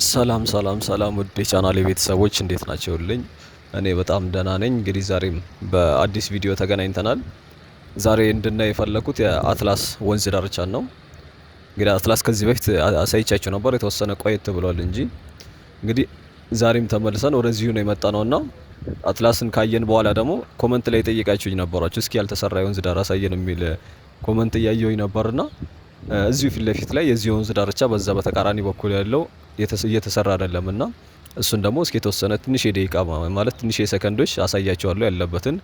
ሰላም ውድ የቻናሌ ቤተሰቦች እንዴት ናቸውልኝ? እኔ በጣም ደህና ነኝ። እንግዲህ ዛሬም በአዲስ ቪዲዮ ተገናኝተናል። ዛሬ እንድናይ የፈለኩት የአትላስ ወንዝ ዳርቻን ነው። እንግዲህ አትላስ ከዚህ በፊት አሳይቻችሁ ነበር፣ የተወሰነ ቆየት ብሏል እንጂ እንግዲህ ዛሬም ተመልሰን ወደዚሁ ነው የመጣ ነውና አትላስን ካየን በኋላ ደግሞ ኮመንት ላይ ጠይቃችሁኝ ነበራችሁ፣ እስኪ ያልተሰራ የወንዝ ዳር አሳየን የሚል ኮመንት እያየሁኝ ነበርና እዚሁ ፊት ለፊት ላይ የዚህ ወንዝ ዳርቻ በዛ በተቃራኒ በኩል ያለው እየተሰራ አይደለምና እሱን ደግሞ እስኪ የተወሰነ ትንሽ የደቂቃ ማለት ትንሽ የሰከንዶች አሳያቸዋለሁ ያለበትን።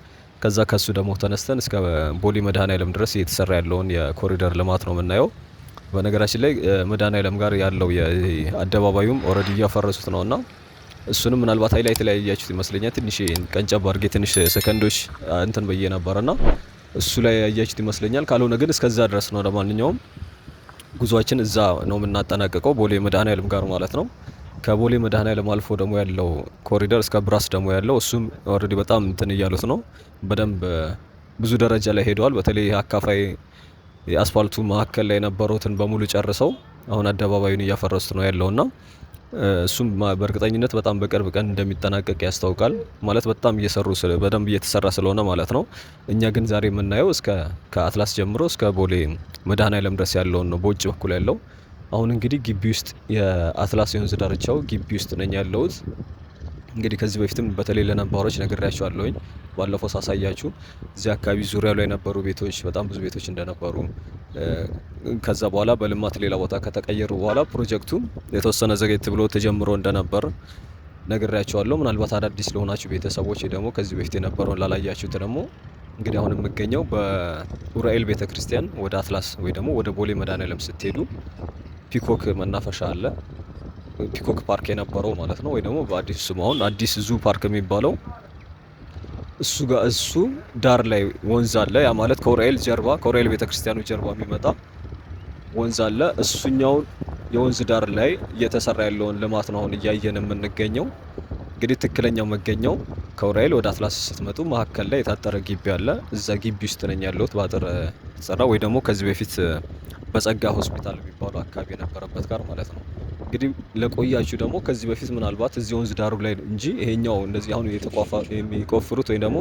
ከዛ ከሱ ደግሞ ተነስተን እስከ ቦሌ መድኃኔዓለም ድረስ እየተሰራ ያለውን የኮሪደር ልማት ነው የምናየው። በነገራችን ላይ መድኃኔዓለም ጋር ያለው የአደባባዩም ኦልሬዲ እያፈረሱት ነውና እሱንም ምናልባት ሃይላይት ላይ ያያችሁት ይመስለኛል። ትንሽ ቀንጨብ አድርጌ ትንሽ ሰከንዶች እንትን ብዬ ነበርና እሱ ላይ ያያችሁት ይመስለኛል። ካልሆነ ግን እስከዛ ድረስ ነው። ለማንኛውም ጉዟችን እዛ ነው የምናጠናቀቀው፣ ቦሌ መድኃኔዓለም ጋር ማለት ነው። ከቦሌ መድኃኔዓለም አልፎ ደግሞ ያለው ኮሪደር እስከ ብራስ ደግሞ ያለው እሱም ኦልሬዲ በጣም እንትን እያሉት ነው። በደንብ ብዙ ደረጃ ላይ ሄደዋል። በተለይ አካፋይ የአስፋልቱ መካከል ላይ የነበሩትን በሙሉ ጨርሰው አሁን አደባባዩን እያፈረሱት ነው ያለውና እሱም በእርግጠኝነት በጣም በቅርብ ቀን እንደሚጠናቀቅ ያስታውቃል። ማለት በጣም በደንብ እየተሰራ ስለሆነ ማለት ነው። እኛ ግን ዛሬ የምናየው ከአትላስ ጀምሮ እስከ ቦሌ መድኃኔዓለም ድረስ ያለውን ነው፣ በውጭ በኩል ያለው። አሁን እንግዲህ ግቢ ውስጥ የአትላስ የወንዝ ዳርቻው ግቢ ውስጥ ነኝ ያለሁት። እንግዲህ ከዚህ በፊትም በተለይ ለነባሮች ነግሬያቸዋለሁኝ ባለፈው ሳሳያችሁ እዚህ አካባቢ ዙሪያው ላይ የነበሩ ቤቶች በጣም ብዙ ቤቶች እንደነበሩ፣ ከዛ በኋላ በልማት ሌላ ቦታ ከተቀየሩ በኋላ ፕሮጀክቱ የተወሰነ ዘገይት ብሎ ተጀምሮ እንደነበር ነግሬያቸዋለሁ። ምናልባት አዳዲስ ለሆናችሁ ቤተሰቦች ደግሞ ከዚህ በፊት የነበረውን ላላያችሁት ደግሞ እንግዲህ አሁን የምገኘው በኡራኤል ቤተክርስቲያን ወደ አትላስ ወይ ደግሞ ወደ ቦሌ መድኃኔዓለም ስትሄዱ ፒኮክ መናፈሻ አለ። ፒኮክ ፓርክ የነበረው ማለት ነው፣ ወይ ደግሞ በአዲሱ ስሙ አሁን አዲስ ዙ ፓርክ የሚባለው እሱ ዳር ላይ ወንዝ አለ። ያ ማለት ከኡራኤል ቤተክርስቲያኑ ጀርባ የሚመጣ ወንዝ አለ። እሱኛውን የወንዝ ዳር ላይ እየተሰራ ያለውን ልማት ነው አሁን እያየን የምንገኘው። እንግዲህ ትክክለኛው መገኘው ከኡራኤል ወደ አትላስ ስትመጡ መሀከል ላይ የታጠረ ግቢ አለ። እዛ ግቢ ውስጥ ነኝ ያለሁት፣ በአጥር የተሰራ ወይ ደግሞ ከዚህ በፊት በጸጋ ሆስፒታል የሚባለው አካባቢ የነበረበት ጋር ማለት ነው። እንግዲህ ለቆያችሁ ደግሞ ከዚህ በፊት ምናልባት እዚህ ወንዝ ዳሩ ላይ እንጂ ይሄኛው እንደዚህ አሁን የሚቆፍሩት ወይ ደግሞ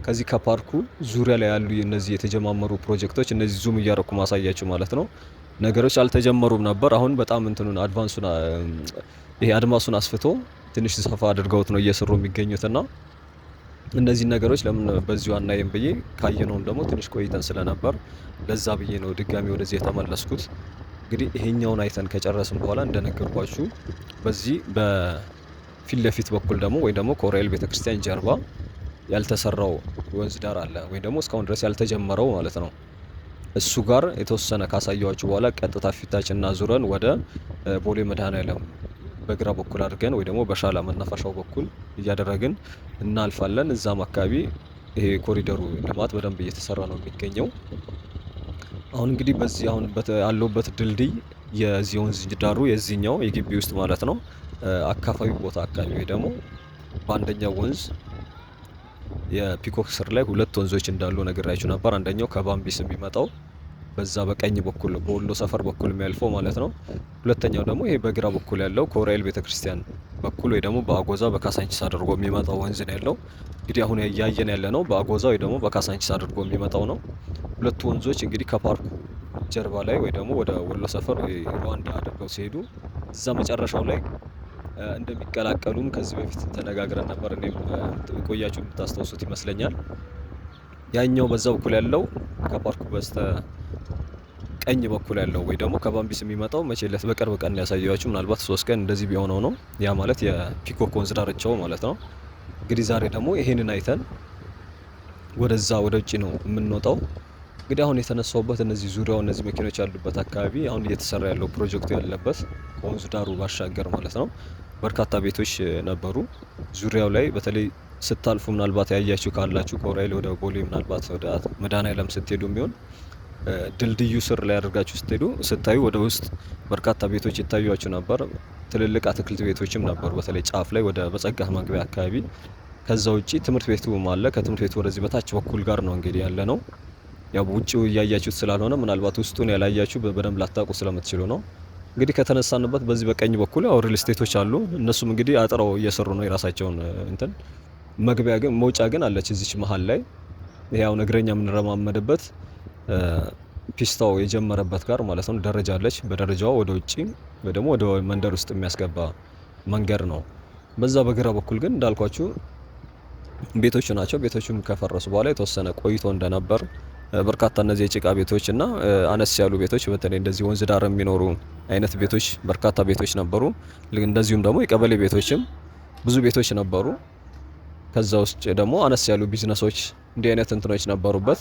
ከዚህ ከፓርኩ ዙሪያ ላይ ያሉ እነዚህ የተጀማመሩ ፕሮጀክቶች እነዚህ ዙም እያረኩ ማሳያችሁ ማለት ነው ነገሮች አልተጀመሩም ነበር። አሁን በጣም እንትኑን አድቫንሱን ይሄ አድማሱን አስፍቶ ትንሽ ሰፋ አድርገውት ነው እየሰሩ የሚገኙትና እነዚህ ነገሮች ለምን በዚሁ አናይም ብዬ ካየነውም ደግሞ ትንሽ ቆይተን ስለነበር ለዛ ብዬ ነው ድጋሚ ወደዚህ የተመለስኩት። እንግዲህ ይሄኛውን አይተን ከጨረስን በኋላ እንደነገርኳችሁ በዚህ በፊት ለፊት በኩል ደግሞ ወይ ደግሞ ከኡራኤል ቤተክርስቲያን ጀርባ ያልተሰራው ወንዝ ዳር አለ፣ ወይ ደግሞ እስካሁን ድረስ ያልተጀመረው ማለት ነው። እሱ ጋር የተወሰነ ካሳያችሁ በኋላ ቀጥታ ፊታችንን አዙረን ወደ ቦሌ መድኃኔዓለም በግራ በኩል አድርገን ወይ ደግሞ በሻላ መናፈሻው በኩል እያደረግን እናልፋለን። እዛም አካባቢ ይሄ ኮሪደሩ ልማት በደንብ እየተሰራ ነው የሚገኘው። አሁን እንግዲህ በዚህ አሁን ያለሁበት ድልድይ የዚህ ወንዝ ዳሩ የዚህኛው የግቢ ውስጥ ማለት ነው አካፋዩ ቦታ አካባቢ ወይ ደግሞ በአንደኛው ወንዝ የፒኮክ ስር ላይ ሁለት ወንዞች እንዳሉ ነግራችሁ ነበር። አንደኛው ከባምቢስ የሚመጣው በዛ በቀኝ በኩል በወሎ ሰፈር በኩል የሚያልፈው ማለት ነው። ሁለተኛው ደግሞ ይሄ በግራ በኩል ያለው ከኡራኤል ቤተክርስቲያን በኩል ወይ ደግሞ በአጎዛ በካሳንቺስ አድርጎ የሚመጣው ወንዝ ነው ያለው። እንግዲህ አሁን እያየን ያለ ነው በአጎዛ ወይ ደግሞ በካሳንቺስ አድርጎ የሚመጣው ነው። ሁለቱ ወንዞች እንግዲህ ከፓርኩ ጀርባ ላይ ወይ ደግሞ ወደ ወሎ ሰፈር ሩዋንዳ አድርገው ሲሄዱ እዛ መጨረሻው ላይ እንደሚቀላቀሉም ከዚህ በፊት ተነጋግረን ነበር። እኔም ቆያችሁ የምታስታውሱት ይመስለኛል። ያኛው በዛ በኩል ያለው ከፓርኩ በስተ ቀኝ በኩል ያለው ወይ ደግሞ ከባምቢስ የሚመጣው መቼለት በቅርብ ቀን ያሳያችሁ ምናልባት 3 ቀን እንደዚህ ቢሆነው ነው። ያ ማለት የፒኮክ ወንዝ ዳርቻው ማለት ነው። እንግዲህ ዛሬ ደግሞ ይሄንን አይተን ወደዛ ወደ ውጪ ነው የምንወጣው። እንግዲህ አሁን የተነሳውበት እነዚህ ዙሪያው እነዚህ መኪኖች ያሉበት አካባቢ አሁን እየተሰራ ያለው ፕሮጀክቱ ያለበት ከወንዝ ዳሩ ባሻገር ማለት ነው በርካታ ቤቶች ነበሩ ዙሪያው ላይ። በተለይ ስታልፉ ምናልባት ያያችሁ ካላችሁ ከኡራኤል ወደ ቦሌ ምናልባት ወደ መድኃኔዓለም ስትሄዱ የሚሆን ድልድዩ ስር ላይ አድርጋችሁ ስትሄዱ ስታዩ ወደ ውስጥ በርካታ ቤቶች ይታዩአችሁ ነበር። ትልልቅ አትክልት ቤቶችም ነበሩ፣ በተለይ ጫፍ ላይ ወደ በጸጋ መግቢያ አካባቢ። ከዛ ውጪ ትምህርት ቤቱም አለ። ከትምህርት ቤቱ ወደዚህ በታች በኩል ጋር ነው እንግዲህ ያለ ነው። ያው ውጪው እያያችሁት ስላልሆነ ምናልባት ውስጡን ያላያችሁ በደንብ ላታውቁ ስለምትችሉ ነው። እንግዲህ ከተነሳንበት በዚህ በቀኝ በኩል ያው ሪል ስቴቶች አሉ። እነሱም እንግዲህ አጥረው እየሰሩ ነው የራሳቸውን እንትን መግቢያ ግን መውጫ ግን አለች እዚች መሀል ላይ ያው እግረኛ የምንረማመድበት ፒስታው የጀመረበት ጋር ማለት ነው ደረጃ አለች። በደረጃዋ ወደ ውጪ ወይ ደግሞ ወደ መንደር ውስጥ የሚያስገባ መንገድ ነው። በዛ በግራ በኩል ግን እንዳልኳችሁ ቤቶች ናቸው። ቤቶቹም ከፈረሱ በኋላ የተወሰነ ቆይቶ እንደነበር በርካታ እነዚህ የጭቃ ቤቶች እና አነስ ያሉ ቤቶች በተለይ እንደዚህ ወንዝ ዳር የሚኖሩ አይነት ቤቶች በርካታ ቤቶች ነበሩ። እንደዚሁም ደግሞ የቀበሌ ቤቶችም ብዙ ቤቶች ነበሩ። ከዛ ውስጥ ደግሞ አነስ ያሉ ቢዝነሶች እንዲህ አይነት እንትኖች ነበሩበት።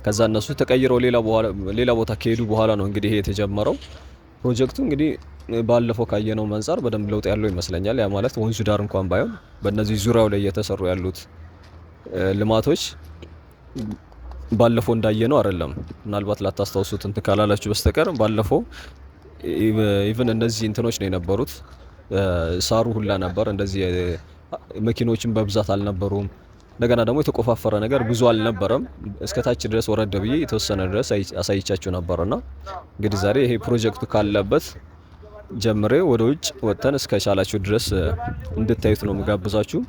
ከዛ እነሱ ተቀይረው ሌላ ቦታ ከሄዱ በኋላ ነው እንግዲህ ይሄ የተጀመረው ፕሮጀክቱ። እንግዲህ ባለፈው ካየነው አንፃር በደንብ ለውጥ ያለው ይመስለኛል። ያ ማለት ወንዙ ዳር እንኳን ባይሆን በእነዚህ ዙሪያው ላይ እየተሰሩ ያሉት ልማቶች ባለፈው እንዳየነው አይደለም። ምናልባት ላታስታውሱት እንትን ካላላችሁ በስተቀር ባለፈው ኢቭን እነዚህ እንትኖች ነው የነበሩት። ሳሩ ሁላ ነበር። እንደዚህ መኪኖችን በብዛት አልነበሩም። እንደገና ደግሞ የተቆፋፈረ ነገር ብዙ አልነበረም። እስከ ታች ድረስ ወረደ ብዬ የተወሰነ ድረስ አሳይቻችሁ ነበርና እንግዲህ ዛሬ ይሄ ፕሮጀክቱ ካለበት ጀምሬ ወደ ውጭ ወጥተን እስከ ቻላችሁ ድረስ እንድታዩት ነው የምጋብዛችሁ።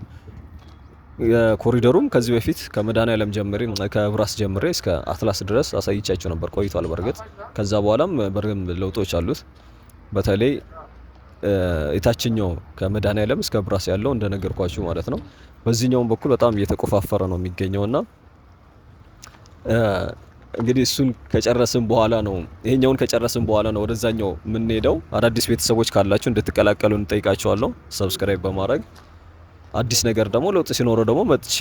የኮሪደሩም ከዚህ በፊት ከመድኃኔዓለም ጀምሬ ከብራስ ጀምሬ እስከ አትላስ ድረስ አሳይቻችሁ ነበር። ቆይቷል በርግጥ ከዛ በኋላም በርግጥ ለውጦች አሉት። በተለይ የታችኛው ከመድኃኔዓለም እስከ ብራስ ያለው እንደነገርኳችሁ ማለት ነው። በዚህኛውም በኩል በጣም እየተቆፋፈረ ነው የሚገኘውና እንግዲህ እሱን ከጨረስን በኋላ ነው ይሄኛውን ከጨረስን በኋላ ነው ወደዛኛው የምንሄደው። አዳዲስ ቤተሰቦች ካላችሁ እንድትቀላቀሉ እንጠይቃችኋለሁ ሰብስክራይብ በማድረግ አዲስ ነገር ደግሞ ለውጥ ሲኖረው ደግሞ መጥቼ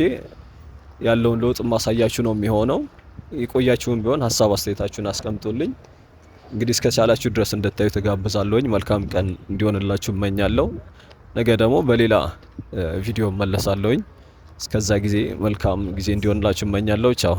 ያለውን ለውጥ ማሳያችሁ ነው የሚሆነው። የቆያችሁም ቢሆን ሀሳብ አስተያየታችሁን አስቀምጡልኝ። እንግዲህ እስከቻላችሁ ድረስ እንድታዩ ተጋብዛለሁኝ። መልካም ቀን እንዲሆንላችሁ እመኛለሁ። ነገ ደግሞ በሌላ ቪዲዮ መለሳለሁኝ። እስከዛ ጊዜ መልካም ጊዜ እንዲሆንላችሁ እመኛለሁ። ቻው።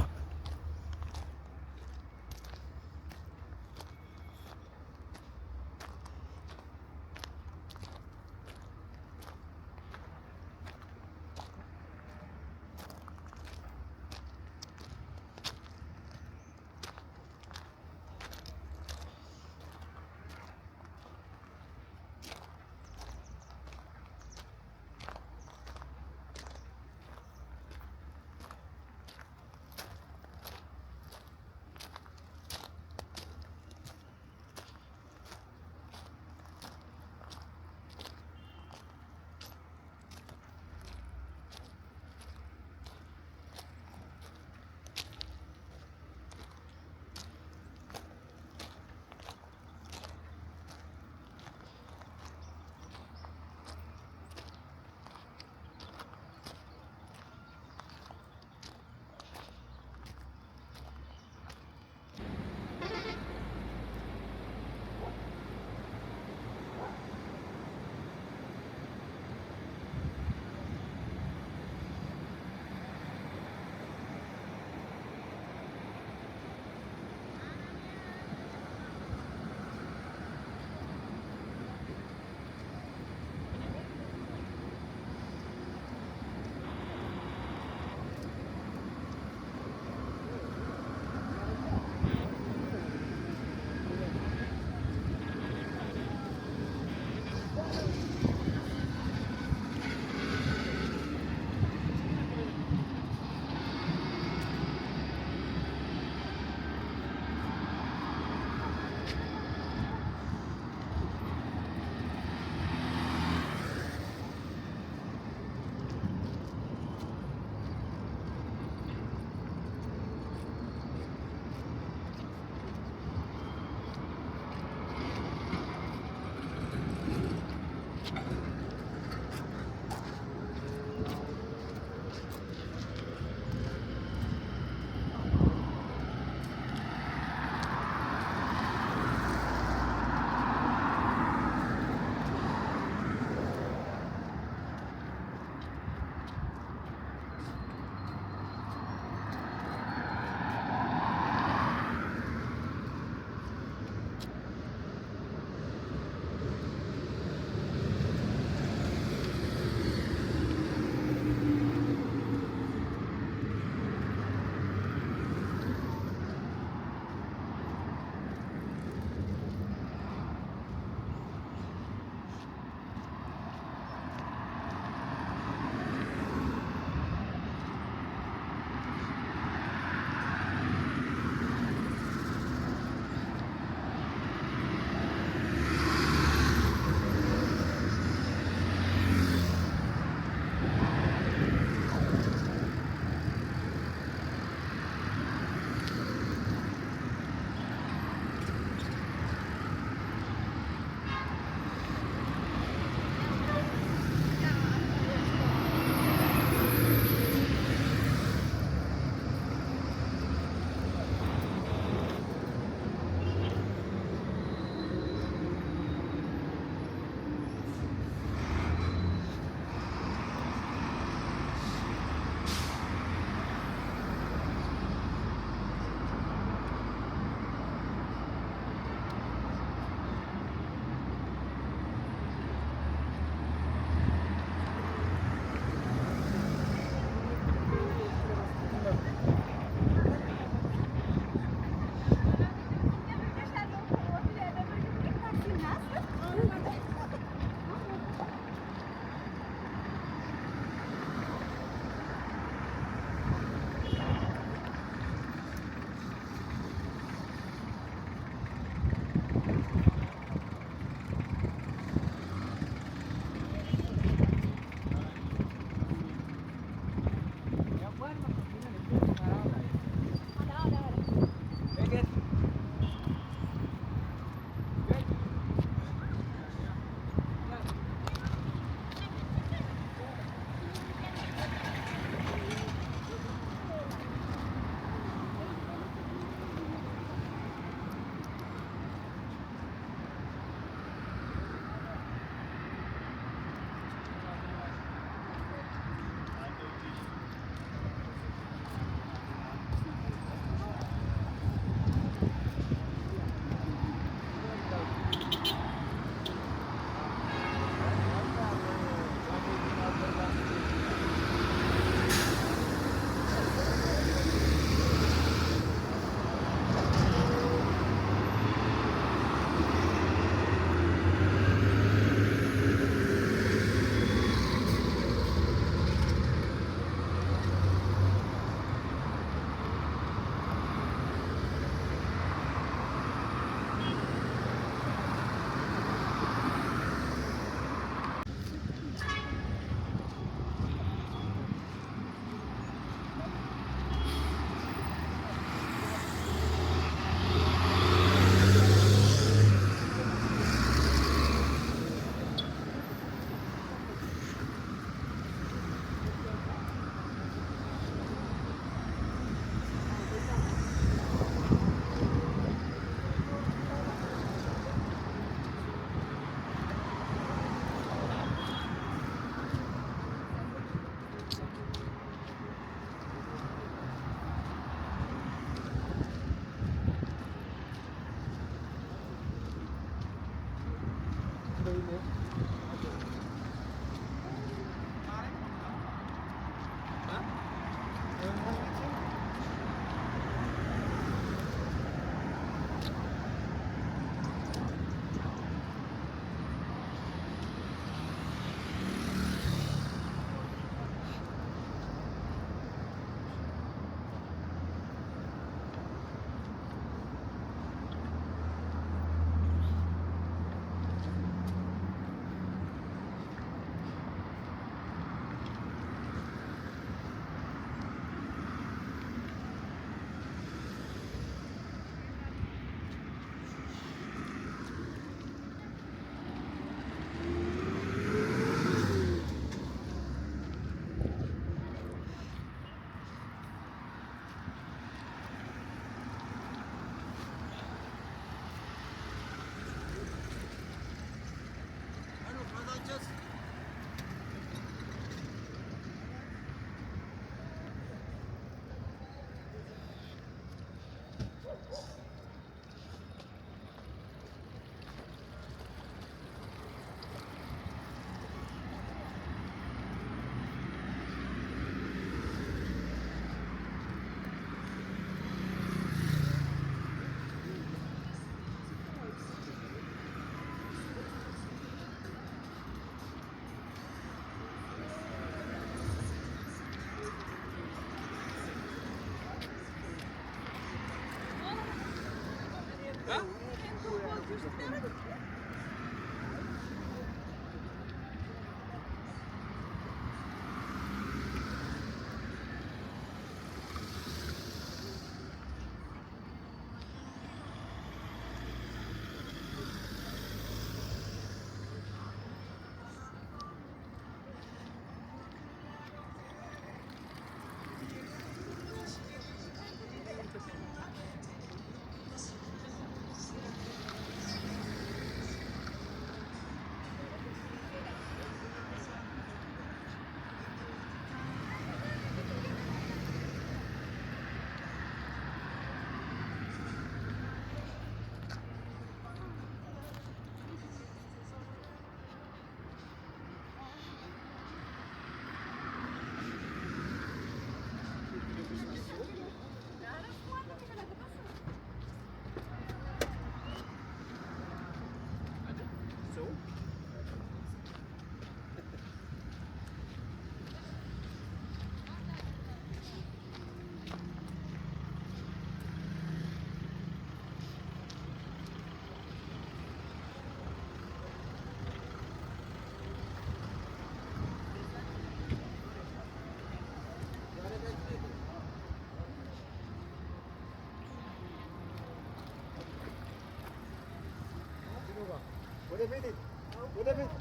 ወደፊት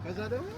ከዛ ደግሞ